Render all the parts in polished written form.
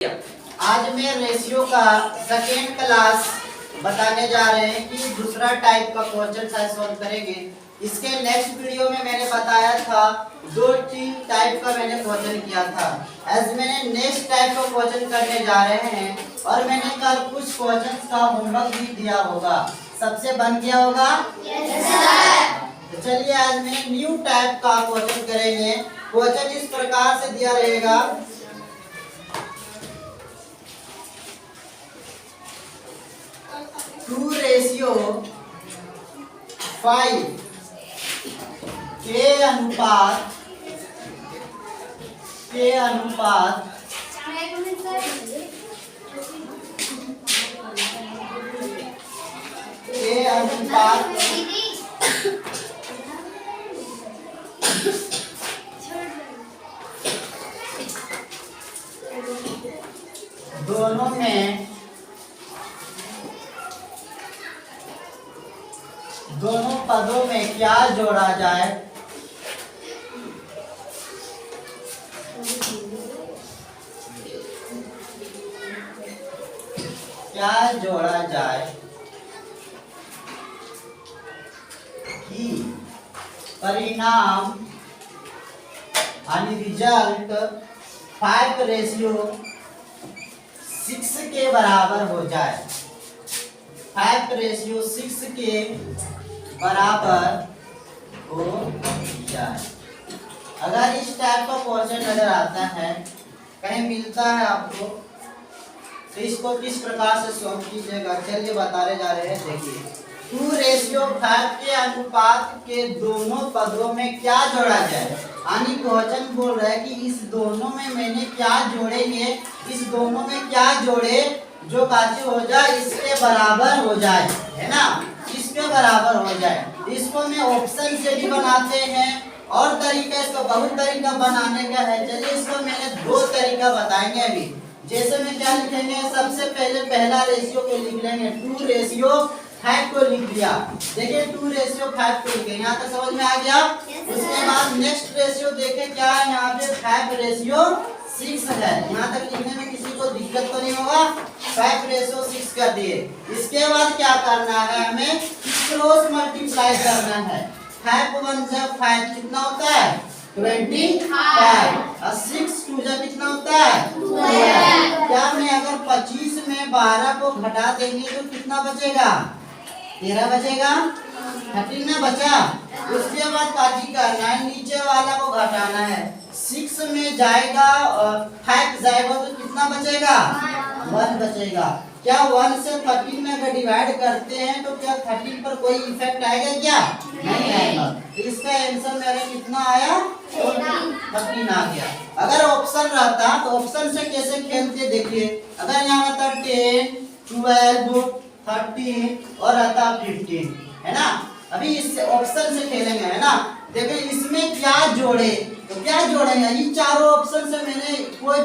आज मैं रेशियो का सेकेंड क्लास बताने जा रहे हैं कि दूसरा टाइप का क्वेश्चन सॉल्व करेंगे। इसके नेक्स्ट वीडियो में मैंने बताया था 2-3 टाइप का मैंने क्वेश्चन किया था। आज मैंने नेक्स्ट टाइप का क्वेश्चन करने जा रहे हैं और मैंने कल कुछ क्वेश्चन का होमवर्क भी दिया होगा। सबसे बन गया होगा? Yes sir. तो चलिए आज मैं न्यू टाइप का क्वेश्चन करेंगे। क्वेश्चन इस प्रकार से दिया रहेगा, 2:5 के अनुपात दोनों पदों में क्या जोड़ा जाए? क्या जोड़ा जाए कि परिणाम यानी रिजल्ट 5:6 के बराबर हो जाए। 5:6 के बराबर हो जाए। अगर इस टाइप का क्वेश्चन नजर आता है, कहीं मिलता है आपको, तो इसको किस प्रकार से सॉल्व कीजिएगा चलिए बताने जा रहे हैं। देखिए 2:5 के अनुपात के दोनों पदों में क्या जोड़ा जाए, यानी क्वेश्चन बोल रहा है कि इस दोनों में मैंने क्या जोड़ेंगे, इस दोनों में क्या जोड़े जो काचे हो जाए इसके बराबर हो जाए, है ना, इसके बराबर हो जाए। इसको मैं ऑप्शन से भी बनाते हैं और तरीका, इसको बहुत तरीका बनाने का है। चलिए इसको मैंने 2 तरीका बताएंगे अभी। जैसे में क्या लिखेंगे, सबसे पहले पहला रेशियो को लिख लेंगे, 2:5 को लिख दिया। देखिए 2:5 को लिखे, यहाँ तक समझ में आ गया। उसके बाद नेक्स्ट रेशियो देखे क्या है, यहाँ पे 5:6 है। यहाँ तक लिखने में किसी को दिक्कत तो नहीं होगा। 5:6 कर दिए। इसके बाद क्या करना है, हमें क्रॉस मल्टीप्लाई करना है। 5 1 जब 5 कितना होता है 25 और 6 2 जब कितना होता है 12। क्या मैं अगर 25 में 12 को घटा देंगे तो कितना बचेगा, 13 बचेगा, 13 में बचा। उसके बाद काजी करना है, नीचे वाला को घटाना है। 6 में जाएगा और 5 जाएगा तो कितना बचेगा, 1 बचेगा। क्या 1 से 13 में अगर डिवाइड करते हैं तो क्या 13 पर कोई इफेक्ट आएगा क्या? नहीं आएगा। तो इसका आंसर मेरा कितना आया, 13 आ गया। अगर ऑप्शन रहता तो ऑप्शन से कैसे खेलते देखिए। अगर यहाँ रहता 10 12 13 और रहता 15, है ना। अभी इससे ऑप्शन से खेलेंगे, है ना। देखिए इसमें क्या जोड़े, तो क्या जोड़ेंगे, ये चारों ऑप्शन से मैंने कोई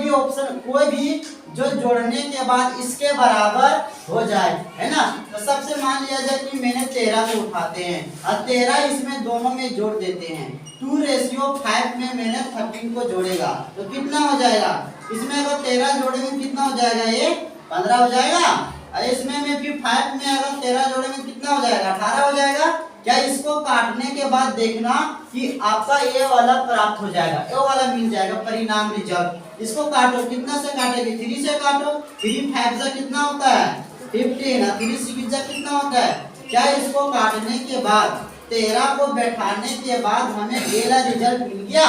भी जो जोड़ने के बाद इसके बराबर हो जाए, है ना। तो सबसे मान लिया जाए कि मैंने 13 को उठाते हैं और 13 इसमें दोनों में जोड़ देते हैं। 2:5 में मैंने 13 को जोड़ेगा तो कितना हो जाएगा, इसमें अगर 13 जोड़ेंगे कितना हो जाएगा, ये 15 हो जाएगा। और इसमें मैं फिर 5 में अगर 13 जोड़ेंगे कितना हो जाएगा, 18 हो जाएगा। क्या इसको काटने के बाद देखना कि आपका ये वाला प्राप्त हो जाएगा, ये वाला मिल जाएगा परिणाम रिजल्ट। इसको काटो, कितना से काटेंगे, 3 से काटो। 3 5 से कितना होता है 15 और 3 6 से कितना होता है। क्या इसको काटने के बाद 13 को बैठाने के बाद हमें ये वाला रिजल्ट मिल गया।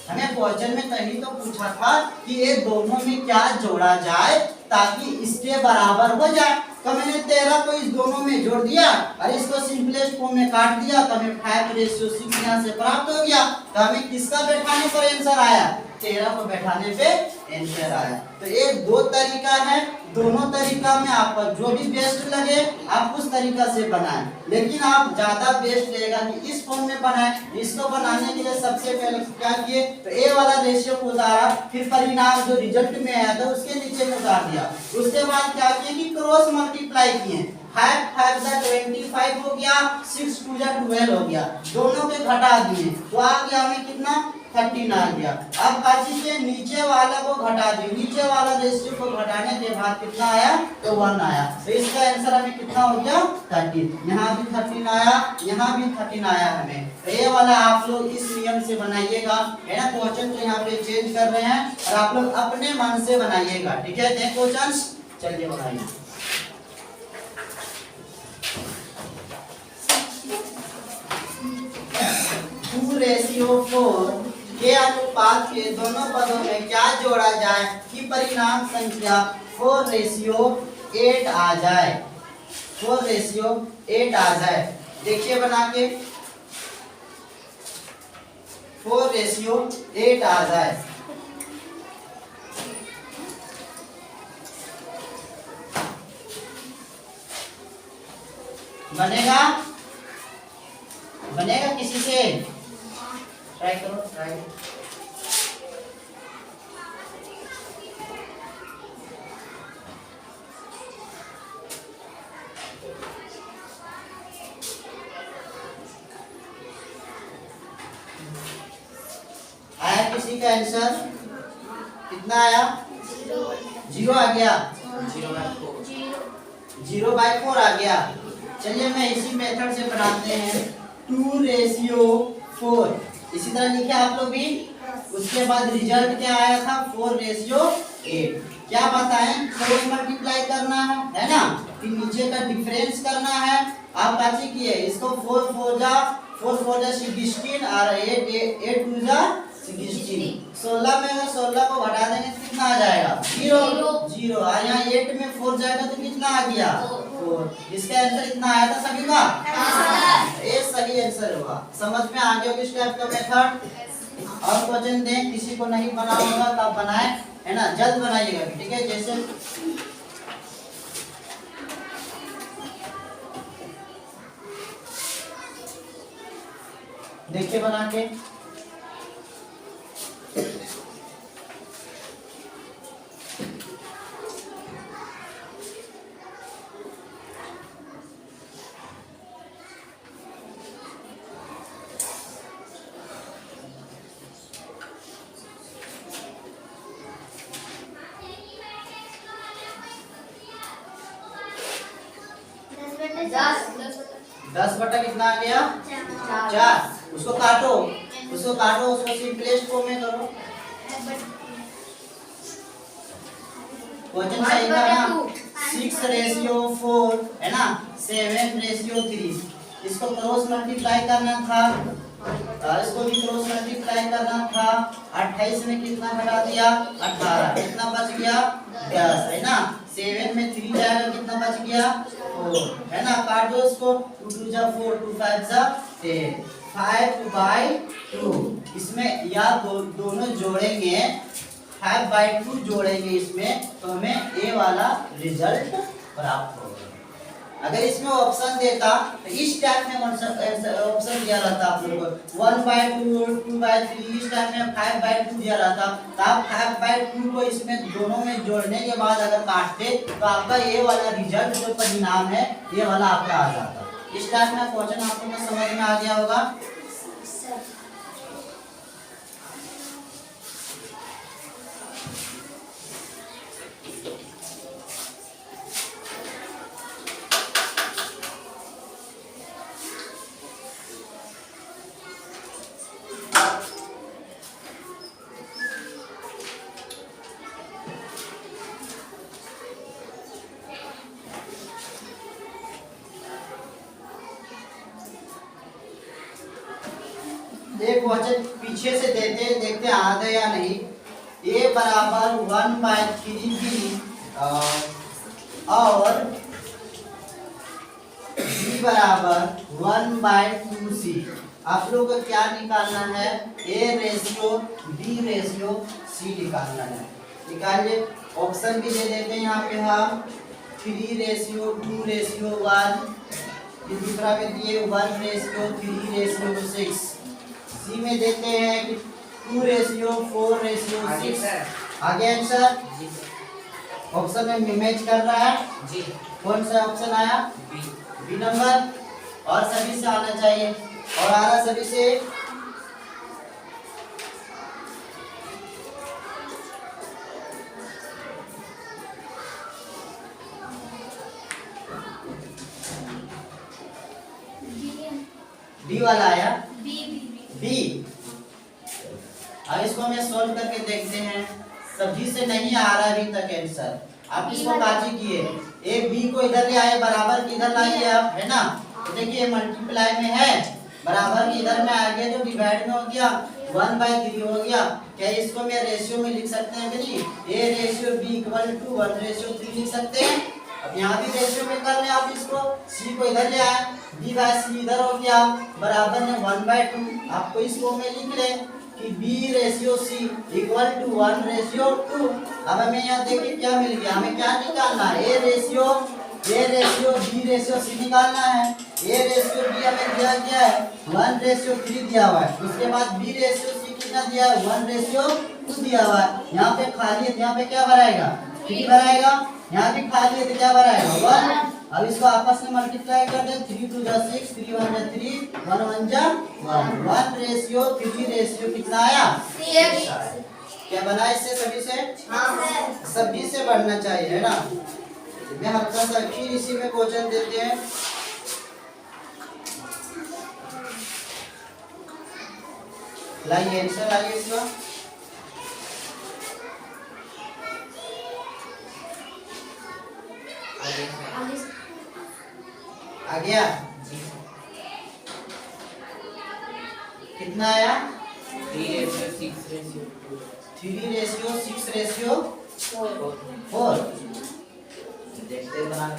हमें क्वेश्चन में कहीं तो पूछा था कि ये दोनों में क्या जोड़ा जाए ताकि इसके बराबर हो जाए। तो मैंने 13 को इस दोनों में जोड़ दिया और इसको सिंपलेस्ट फॉर्म में काट दिया तो हमें 5:6 यहाँ से प्राप्त हो गया। तो हमें किसका बैठाने पर आंसर आया, 13 को बैठाने पे आंसर आया। तो ये 2 तरीका है, दोनों तरीका में आपका जो भी बेस्ट लगे आप उस तरीका से बनाएं, लेकिन आप ज्यादा बेस्ट रहेगा कि इस फॉर्म में बनाएं। इसको बनाने के लिए सबसे पहले क्या किए, तो ए वाला रेशियो को उतारा, फिर परिणाम जो रिजल्ट में आया था उसके नीचे में उतार दिया। उसके बाद क्या किए कि क्रॉस मल्टीप्लाई किए, 5 5 25 हो गया, 6 2 12 हो गया, दोनों के घटा दिए तो आ गया हमें कितना 13 आ गया। अब बाकी के नीचे वाला को घटा दो, नीचे वाला रेशियो को घटाने के बाद कितना आया, तो 1 आया। तो इसका आंसर हमें कितना हो गया, 13। यहाँ भी 13 आया, यहाँ भी 13 आया हमें। तो ये वाला आप लोग इस नियम से बनाइएगा, है ना। क्वेश्चन तो यहाँ पे चेंज कर रहे हैं और आप लोग अपने मन से बनाइएगा, ठीक है। देखो क्वेश्चन, चलिए बनाइए। 2:4 के अनुपात के दोनों पदों में क्या जोड़ा जाए कि परिणाम संख्या 4:8 आ जाए, 4:8 आ जाए। देखिए बना के 4:8 आ जाए। बनेगा, बनेगा किसी से ट्राई करो, ट्राई। आया किसी का आंसर कितना आया, 0 आ गया, 0/4 आ गया। चलिए मैं इसी मेथड से बनाते हैं 2:4। इसी तरह लिखे आप लोग भी। उसके बाद रिजल्ट क्या आया था, 4:8। क्या बताएं, क्रॉस मल्टीप्लाई करना है ना, फिर नीचे का डिफरेंस करना है। आप काची किए इसको 4 4 जा 16 और 8 2 जा 16। 16 में अगर 16 को घटा देंगे तो कितना आ जाएगा, 0। और यहाँ 8 में 4 जाएगा तो कितना आ गया, 4। इसका आंसर कितना आया था सभी का, ये सही आंसर होगा। समझ में आ गया किस टाइप का मेथड। और क्वेश्चन दें, किसी को नहीं बना होगा तो आप बनाए, है ना, जल्द बनाइएगा, ठीक है। जैसे देखिए बना के 10 बटा कितना आ गया, 4। उसको काटो, उसको काटो, उसको सिंपलेस्ट फॉर्म में करो। क्वेश्चन सही था ना, 6:4 है ना, 7:3। इसको क्रॉस मल्टीप्लाई करना था, इसको भी क्रॉस मल्टीप्लाई करना था। 28 में कितना घटा दिया, 18। कितना बच गया, 10, है ना। 7 में 3 जाएगा, कितना बच गया, 4, है ना। काट दो इसको, 2 2 जा 4, 2 5 जा 10, 5/2। इसमें या दोनों जोड़ेंगे, 5/2 जोड़ेंगे इसमें, तो हमें ये वाला रिजल्ट प्राप्त होगा। अगर इसमें ऑप्शन देता तो इस टाइप में ऑप्शन दिया रहता आप लोगों को 1/2, 2/3, इस टाइप में 5/2 दिया रहता। तो आप 5/2 को इसमें दोनों में जोड़ने के बाद अगर काटते तो आपका ये वाला रिजल्ट जो परिणाम है ये वाला आपका आ जाता। इस टाइप में क्वेश्चन आप लोगों को समझ में आ गया होगा। एक क्वेश्चन पीछे से देखते आते या नहीं। a बराबर 1/3b और b बराबर 1/2c। आप लोग को क्या निकालना है, a/b/c निकालना है। निकालिए, ऑप्शन भी दे देते हैं यहाँ पे हम 3:2:1। दूसरा में दिए 1:3:6। सी में देते हैं कि 2:4:6। आगे आंसर ऑप्शन में मैच कर रहा है जी। कौन सा ऑप्शन आया, बी नंबर। और सभी से आना चाहिए, और आ रहा सभी से डी वाला आया बी बी। अब इसको हमें सोल्व करके देखते हैं। सब्जी से नहीं आ रहा अभी तक आंसर। आप इसको काजी किए, ए बी को इधर ले आए, बराबर की इधर लाइए आप, है ना। तो देखिए मल्टीप्लाई में है, बराबर की इधर में आ गया, जो डिवाइड में हो गया 1/3 हो गया। क्या इसको मैं रेशियो में लिख सकते हैं कि नहीं? A ratio B equal to 1/3 लिख सकते हैं। अब यहाँ भी रेशियो में कर लें आप इसको, सी को इधर ले आए, बी बाय सी इधर हो गया, बराबर में 1/2। आपको इसको में लिख लें कि b ratio c equal to 1/2। अब हमें यहाँ देखिए क्या मिल गया, हमें क्या निकालना है? a ratio b ratio c निकालना है। a रेशियो b हमें दिया गया है 1/3 दिया हुआ है। उसके बाद b रेशियो c कितना दिया है? 1/2 दिया हुआ है। यहाँ पे खाली है, यहाँ पे क्या भराएगा? 3 भराएगा। यहाँ भी खाली है तो क्या भराएगा? 1। अब इसको आपस में मल्टीप्लाई कर दे, 3 2 जा 6, 3 1 जा 3, 1 1 जा 1, 1/3 रेशियो कितना आया? 6 आया। क्या बना इससे? सभी से? हाँ सभी से बढ़ना चाहिए, है ना। मैं हल्का सा फिर इसी में क्वेश्चन देते हैं। लाइए आंसर, लाइए इसका। आ गया? कितना आया? 3/6/4। देखते हैं बना के।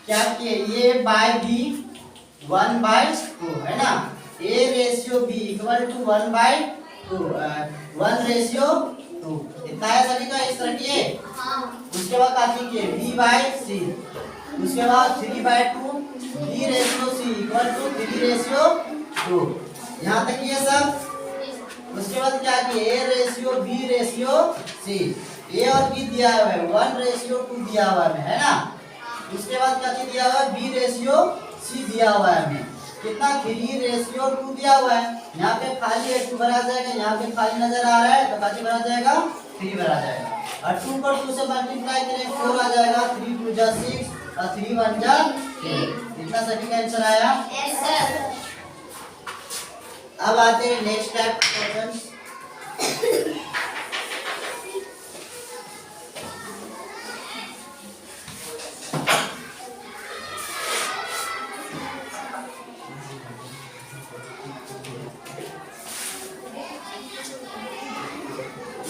क्या किए? ये बाय बी 1/2 है ना। a ratio b equal to 1/2, 1/2 इतना है सभी का। इस तरह किए। उसके बाद क्या किए? b बाय c, उसके बाद 3/2, b ratio c equal to 3/2। यहाँ तक ये सब। उसके बाद क्या किए? a ratio b ratio c, a और b दिया हुआ है 1/2 दिया हुआ है ना। उसके बाद क्या चीज दिया हुआ है? b रेशियो c दिया हुआ है हमें कितना? 3/2 दिया हुआ है। यहाँ पे खाली है 2 भरा जाएगा, यहाँ पे खाली नजर आ रहा है तो क्या भरा जाएगा? 3 भरा जाएगा। और 2 को 2 से मल्टीप्लाई करें 4 आ जाएगा, 3 2 जा 6 और 3 1 जा 3। इतना सभी का आंसर आया। अब आते हैं नेक्स्ट टाइप क्वेश्चन।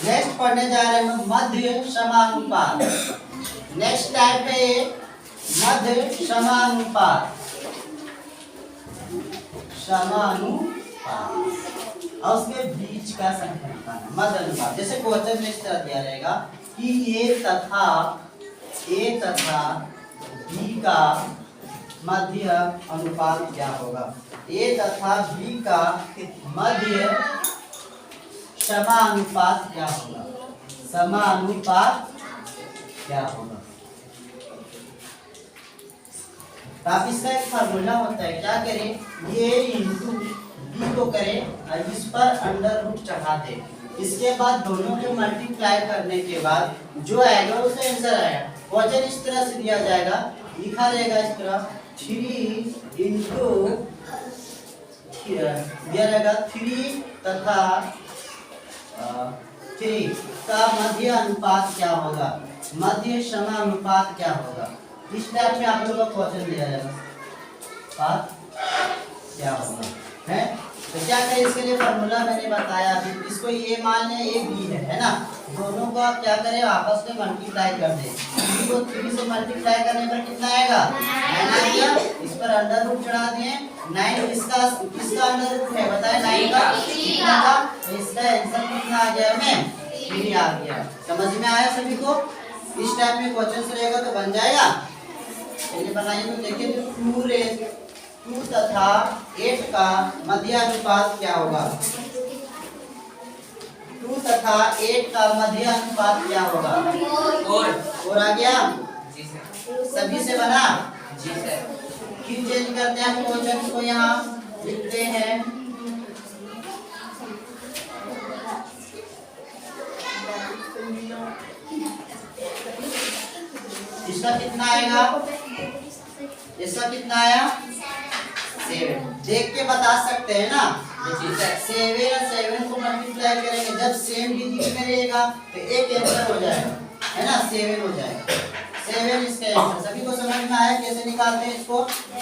नेक्स्ट पढ़ने जा रहे हैं मध्य समानुपात। नेक्स्ट टाइप है मध्य समानुपात। और उसके बीच का संख्या निकालना, मध्य अनुपात। जैसे क्वेश्चन में इस तरह दिया रहेगा कि a तथा b का मध्य अनुपात क्या होगा? a तथा b का मध्य समानुपात क्या होगा? समानुपात क्या होगा? तो आप इसका एक फार्मूला होता है, क्या करें? ये इंटू बी को करें और इस पर अंडर रूट चढ़ा दें। इसके बाद दोनों को मल्टीप्लाई करने के बाद जो आएगा उसे आंसर आएगा। क्वेश्चन इस तरह से दिया जाएगा, लिखा रहेगा इस तरह 3 इंटू दिया रहेगा 3 तथा 3 का मध्य अनुपात क्या होगा? मध्य समानुपात क्या होगा? इस टाइप में आप लोगों को क्वेश्चन दिया जाएगा, बात क्या होगा है। तो क्या करें? इसके लिए फॉर्मूला मैंने बताया अभी। इसको ये मान लें ए बी है ना। दोनों को आप क्या करें? आपस में मल्टीप्लाई कर दें। 3 को 3 से मल्टीप्लाई करने पर कितना आएगा? 9 आ गया। इस पर अंडर रूट चढ़ा दिए। 9 किसका अंडर रूट है बताएं? 9 का। कितना का? तो इसका आंसर कितना आ गया? हमें 3 आ गया। समझ में आया सभी को? इस टाइप में क्वेश्चन रहेगा तो बन जाएगा। चलिए बनाइए तो देखिए 2 तथा 8 का मध्य अनुपात क्या होगा? 2 तथा 8 का मध्य अनुपात क्या होगा? 4 आ गया। जी सर। सभी से बना? जी सर। फिर चेंज करते हैं क्वेश्चन को, यहाँ लिखते हैं इसका कितना आएगा, इसका कितना आया 7। देख के बता सकते हैं ना, 7 और 7 को मल्टीप्लाई करेंगे, जब सेम डिजिट में रहेगा तो एक आंसर हो जाएगा, है ना, 7 हो जाएगा। 7 इसका आंसर। सभी को समझ में आया कैसे निकालते हैं इसको?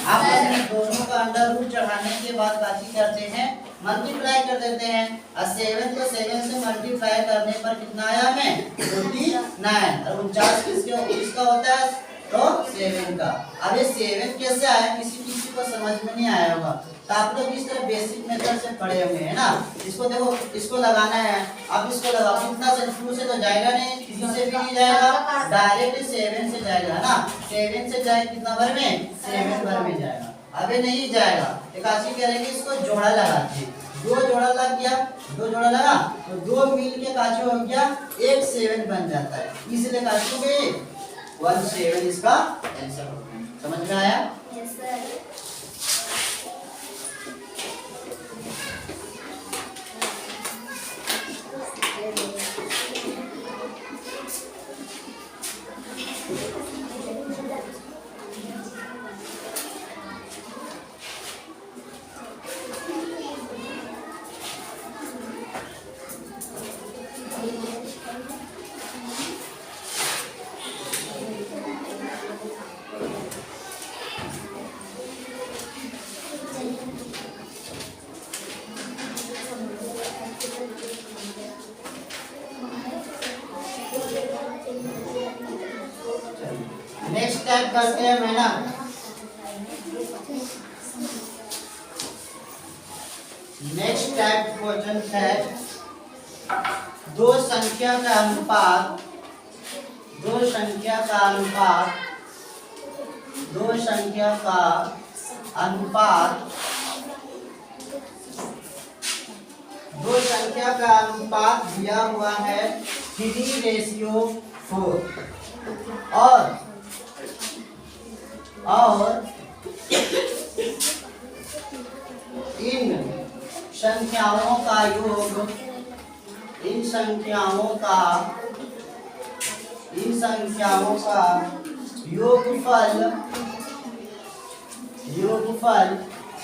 आपस में दोनों का अंडर रूट चढ़ाने के बाद बाकी करते हैं, मल्टीप्लाई कर देते हैं। और 7 को 7 से मल्टीप्लाई करने पर कितना आया हमें 49, और 49 किसका होता है तो 7 का। अब ये 7 कैसे आया किसी किसी को समझ में नहीं आया होगा, तो आप लोग इस तरह बेसिक मेथड से पढ़े हुए हैं ना। इसको देखो, इसको लगाना है, अब इसको लगाओ, कितना से 2 से तो जाएगा नहीं, 3 से भी नहीं जाएगा, डायरेक्ट 7 से जाएगा ना। 7 से जाए कितना भर में 7 भर में जाएगा। अबे नहीं जाएगा, एकासी करेंगे, इसको जोड़ा लगाते हैं। 2 जोड़ा लग गया, 2 जोड़ा लगा तो 2 मिल के काची हो गया, एक 7 बन जाता है, इसलिए काची हो गई 17 इसका आंसर हो गया। समझ में आया? Yes sir. नेक्स्ट टाइप करते हैं मैडम। नेक्स्ट टाइप क्वेश्चन है दो संख्या का अनुपात, दो संख्या का अनुपात, दो संख्या का अनुपात, दो संख्या का अनुपात दिया हुआ है 3:4 और इन संख्याओं का योग, इन संख्याओं का योगफल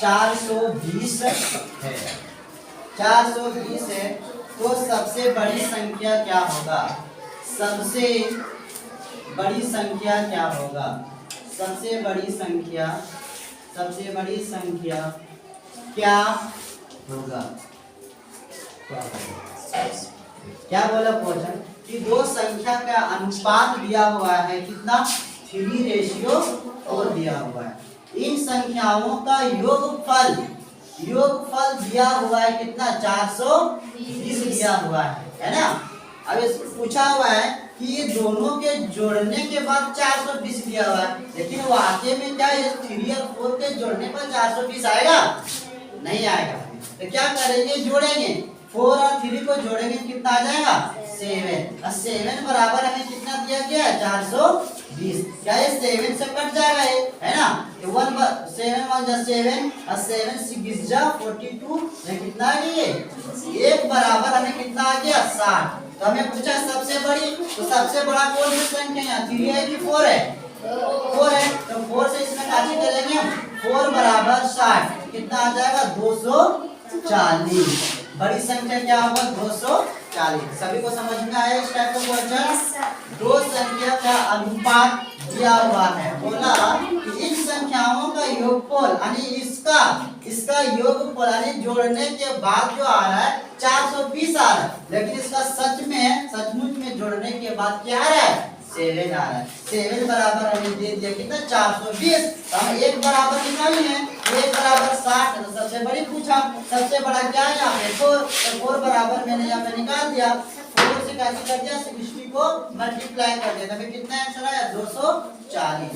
420 है। 420 है तो सबसे बड़ी संख्या क्या होगा? सबसे बड़ी संख्या क्या होगा? सबसे बड़ी संख्या क्या होगा? क्या बोला क्वेश्चन कि दो संख्या का अनुपात दिया हुआ है, कितना 3:4 दिया हुआ है। इन संख्याओं का योगफल दिया हुआ है कितना 420 दिया हुआ है ना। अब पूछा हुआ है कि ये दोनों के जोड़ने के बाद 420 दिया हुआ है, लेकिन वाकई में क्या ये 3 और 4 के जोड़ने पर 420 आएगा? नहीं आएगा। तो क्या करेंगे? जोड़ेंगे, 4 और 3 को जोड़ेंगे, कितना आ जाएगा 7। और 7 बराबर हमें कितना दिया गया है 420। क्या ये 7 से कट जाएगा ये, है ना। 7 1 जा 7 और 7 6 जा 42, कितना आ गया ये 1 बराबर हमें कितना आ गया 60। तो हमें पूछा सबसे बड़ी, तो सबसे बड़ा कौन सी संख्या है? 3 है कि 4 है? 4 है, तो 4 से इसमें काटी करेंगे हम, 4 बराबर 60, कितना आ जाएगा 240। बड़ी संख्या क्या होगा 240। सभी को समझ में आया इस टाइप का क्वेश्चन? दो संख्या का अनुपात दिया हुआ है, बोला कि इन संख्याओं का योगफल यानी इसका योगफल यानी जोड़ने के बाद जो आ रहा है 420 आ रहा है, लेकिन इसका सचमुच में जोड़ने के बाद क्या आ रहा है 7 आ रहा है। 7 बराबर हमें दे दिया कितना 420। तो हम 1 बराबर निकाली है, 1 बराबर 60। तो सबसे बड़ी पूछा, सबसे बड़ा क्या है यहाँ पे 4, तो 4 बराबर मैंने यहाँ पे निकाल दिया। 4 से कैसे कर दिया 60 को मल्टीप्लाई कर दिया, तभी कितना आंसर आया 240।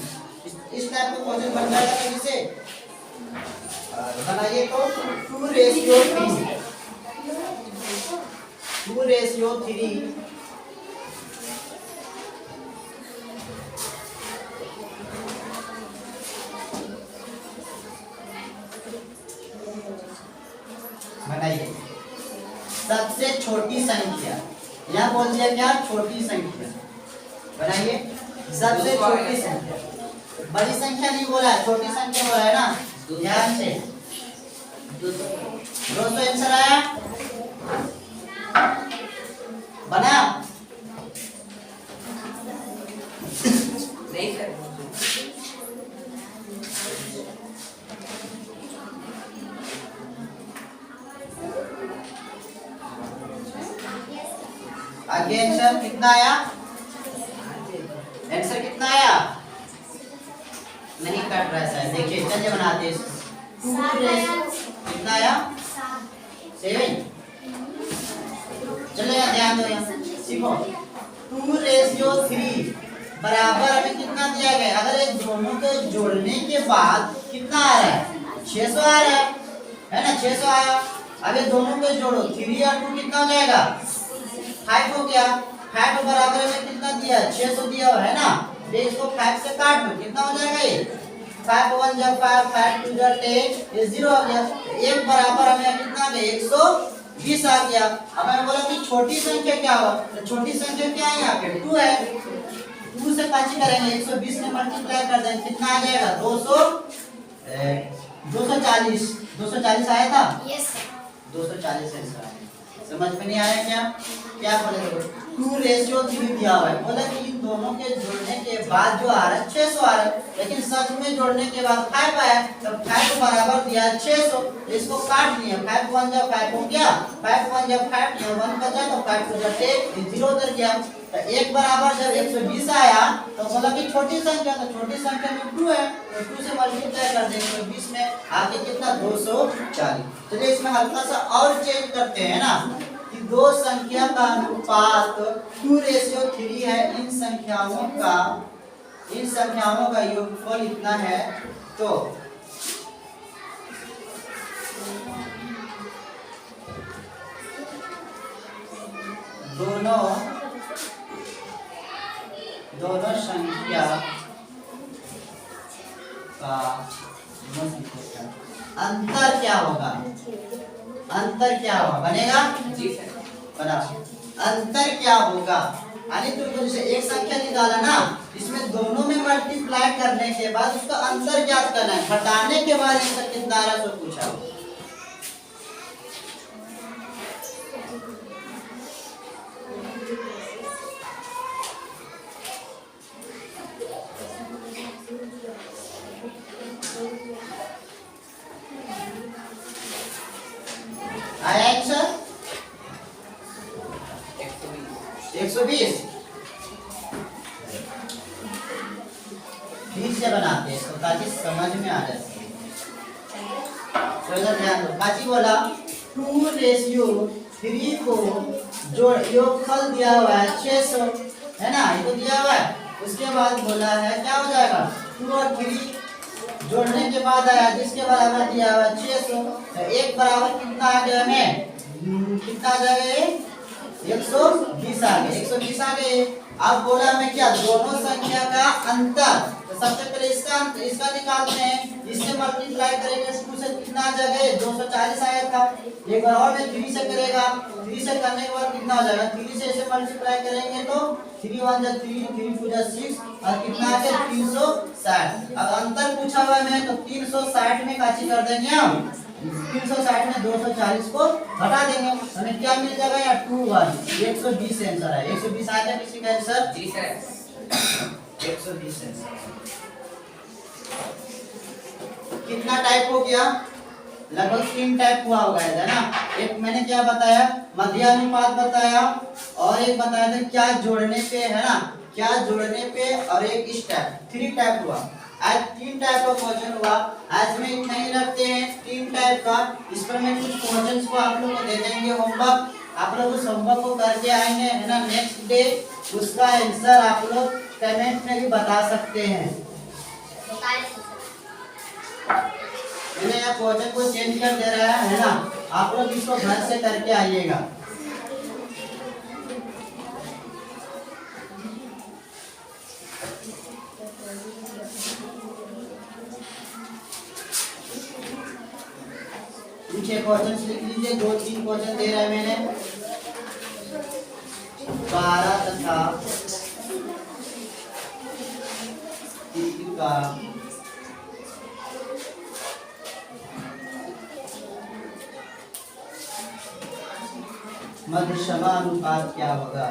इस टाइप का क्वेश्चन बन जाएगा। कभी से बनाइए तो 2:3 बनाइए। सबसे छोटी संख्या, यहाँ बोल दिया क्या छोटी संख्या बनाइए। सबसे छोटी संख्या, बड़ी संख्या नहीं बोला है, छोटी संख्या बोला है ना, ध्यान से। 200 आंसर आया, बना नहीं सर। आगे आंसर कितना आया, आंसर कितना आया, नहीं कट रहा है, देखिए चलिए बनाते हैं इसको। कितना आया, 7। चलो यहाँ ध्यान दो, यहाँ सीखो। 2:3 बराबर हमें कितना दिया गया, अगर ये दोनों को जोड़ने के बाद कितना आ रहा है, 600 आ रहा है ना, 600 आया। अब ये दोनों को जोड़ो, 3 और 2 कितना हो जाएगा, 5 हो गया। 5 बराबर में कितना दिया, 600 दिया हुआ है ना, ये इसको 5 से काट दो, कितना हो जाएगा ये, 5 1 जब 5 5 2 जब 10, ये 0 आ गया। एक बराबर हमें कितना आ गया, 120 आ गया। अब मैं बोला कि छोटी संख्या क्या हो, तो छोटी संख्या क्या है, यहाँ पे 2 है, 2 से काची करेंगे, 120 में मल्टीप्लाई कर देंगे, कितना आ जाएगा, 240 आया था, 240 आंसर आया। समझ में नहीं आया क्या, क्या बोले, देखो 2:3 दिया हुआ है, बोला कि इन दोनों के जोड़ने के बाद जो आ रहा है 600 आ रहा है, लेकिन सच में जोड़ने के बाद 5 आया, तब 5 को बराबर दिया 600, इसको काट लिया, 5 1 जब 5 हो गया, 5 1 जब 5 यहाँ 1 बचा तो 5 2 जब 10, 0 उधर गया। तो एक बराबर जब 120 आया तो बोला कि छोटी संख्या, तो छोटी संख्या में 2 है, तो 2 से मल्टीप्लाई कर देंगे, 120 में आगे कितना, 240। चलिए इसमें हल्का सा और चेंज करते हैं ना, कि दो संख्या का अनुपात 2:3 है, इन संख्याओं का योगफल इतना है, तो दोनों संख्या का अंतर क्या होगा, अंतर क्या होगा, बनेगा जी सर। बना, अंतर क्या होगा, यानी तुमको जैसे एक संख्या निकाला ना, इसमें दोनों में मल्टीप्लाई करने के बाद उसका अंतर ज्ञात करना है, घटाने के बाद आंसर कितना आ रहा है, सब पूछा। आया आंसर 120। फिर से बनाते हैं इसको ताकि समझ में आ जाए। तो इधर ध्यान दो, काची बोला 2:3 को जो योगफल दिया हुआ है 600 है ना, ये तो दिया हुआ है। उसके बाद बोला है क्या हो जाएगा, 2 और 3 जोड़ने के बाद आया जिसके बराबर दिया हुआ 600, तो एक बराबर कितना आ गया हमें, कितना आ जाएगा, 120 आ गए, 120 आ गए। अब बोला हमें क्या, दोनों संख्या का अंतर, तो सबसे पहले इसका निकालते हैं, इससे मल्टीप्लाई करेंगे, 2 से कितना आ जाएगा, 240 आया था। एक बार और में 3 से करेगा, 3 से करने के बाद कितना हो जाएगा, 3 से इसे मल्टीप्लाई करेंगे तो 3 1 जा 3, 3 2 जा 6 और कितना आ गया 360। अब अंतर पूछा हुआ है तो 360 में काची कर देंगे हम, 360 में 240 को घटा देंगे, हमें क्या मिल जाएगा, या 2 1 120 आंसर है। 120 आ जाए किसी का आंसर, जी सर। 120 आंसर। कितना टाइप हो गया, लगभग 3 टाइप हुआ होगा है ना। एक मैंने क्या बताया, मध्यानुपात बताया, और एक बताया था क्या जोड़ने पे है ना, क्या जोड़ने पे, और एक इस टाइप, 3 टाइप हुआ। आज 3 टाइप का क्वेश्चन हुआ, आज में इतना ही रखते हैं 3 टाइप का। इस पर मैं कुछ क्वेश्चंस को आप लोगों को दे देंगे होमवर्क, आप लोग उस होमवर्क को करके आएंगे है ना, नेक्स्ट डे उसका आंसर आप लोग कमेंट में भी बता सकते हैं। मैंने यहाँ क्वेश्चन को चेंज कर दे रहा है ना, आप लोग इसको घर से करके आइएगा। पीछे क्वेश्चन लिख लीजिए, 2-3 क्वेश्चन दे रहा है मैंने, 12 तथा का मध्य समानुपात क्या होगा?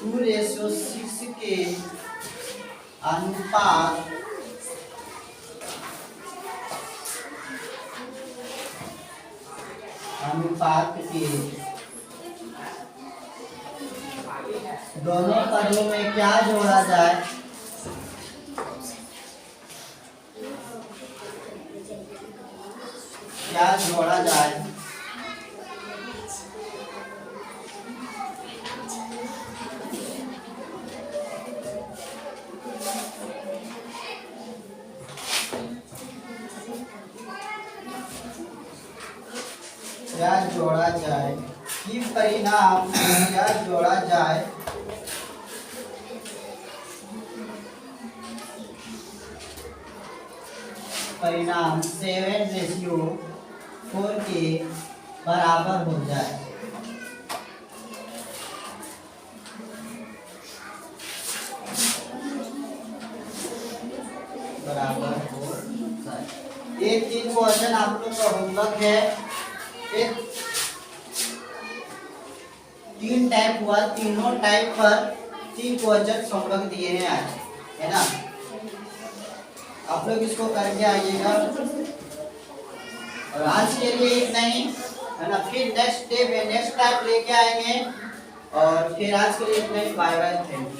टू रेशियो 6 के अनुपात के दोनों पदों में क्या जोड़ा जाए? क्या जोड़ा जाए? क्या जोड़ा जाए कि परिणाम क्या जोड़ा जाए? परिणाम 7:4 के बराबर हो जाए। बराबर हो जाए। ये 3 क्वेश्चन आप लोग का होमवर्क है। 3 टाइप हुआ, तीनों टाइप पर 3 क्वेश्चन होमवर्क दिए हैं आज, है ना? आप लोग इसको करके आइएगा। और आज के लिए इतना ही, है ना? फिर नेक्स्ट डे में नेक्स्ट टाइप लेके आएंगे। और फिर आज के लिए इतना ही। Bye bye, thank you.